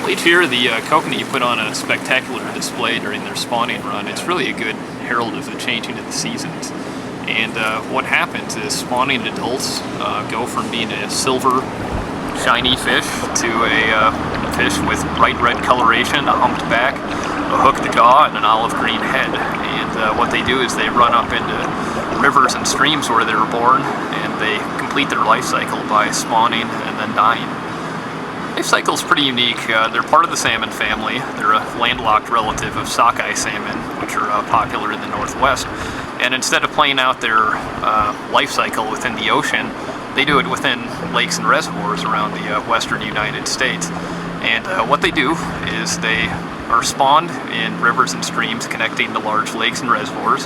Each year, the kokanee put on a spectacular display during their spawning run. It's really a good herald of the changing of the seasons. And what happens is spawning adults go from being a silver, shiny fish to a fish with bright red coloration, a humped back, a hooked jaw, and an olive green head. And what they do is they run up into rivers and streams where they were born, and they complete their life cycle by spawning and then dying. Life cycle is pretty unique. They're part of the salmon family. They're a landlocked relative of sockeye salmon, which are popular in the Northwest. And instead of playing out their life cycle within the ocean, they do it within lakes and reservoirs around the western United States. And what they do is they are spawned in rivers and streams connecting to large lakes and reservoirs.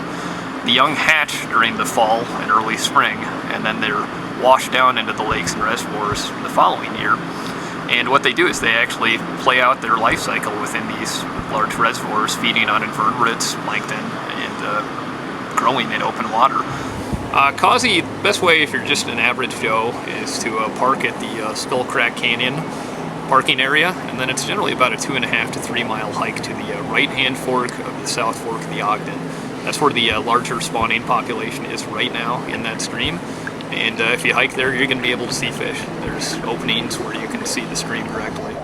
The young hatch during the fall and early spring, and then they're washed down into the lakes and reservoirs the following year. And what they do is they actually play out their life cycle within these large reservoirs, feeding on invertebrates, plankton, and growing in open water. Causey, the best way if you're just an average Joe is to park at the Skull Crack Canyon parking area, and then it's generally about a 2.5 to 3 mile hike to the right-hand fork of the South Fork of the Ogden. That's where the larger spawning population is right now in that stream. And if you hike there, you're going to be able to see fish. There's openings where you can see the stream directly.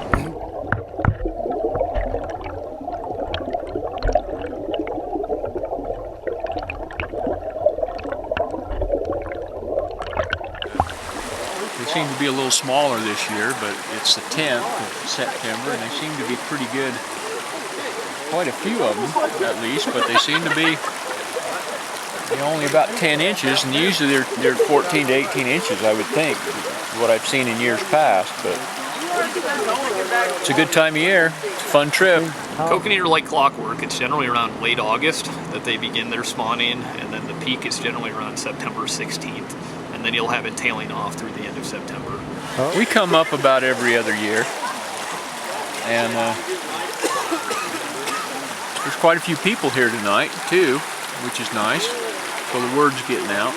They seem to be a little smaller this year, but it's the 10th of September, and they seem to be pretty good. Quite a few of them, at least, but they seem to be only about 10 inches, and usually they're 14 to 18 inches, I would think, what I've seen in years past. But it's a good time of year. It's a fun trip. Kokanee are like clockwork. It's generally around late August that they begin their spawning, and then the peak is generally around September 16th, and then you'll have it tailing off through the end of September. We come up about every other year, and there's quite a few people here tonight, too, which is nice. So the word's getting out.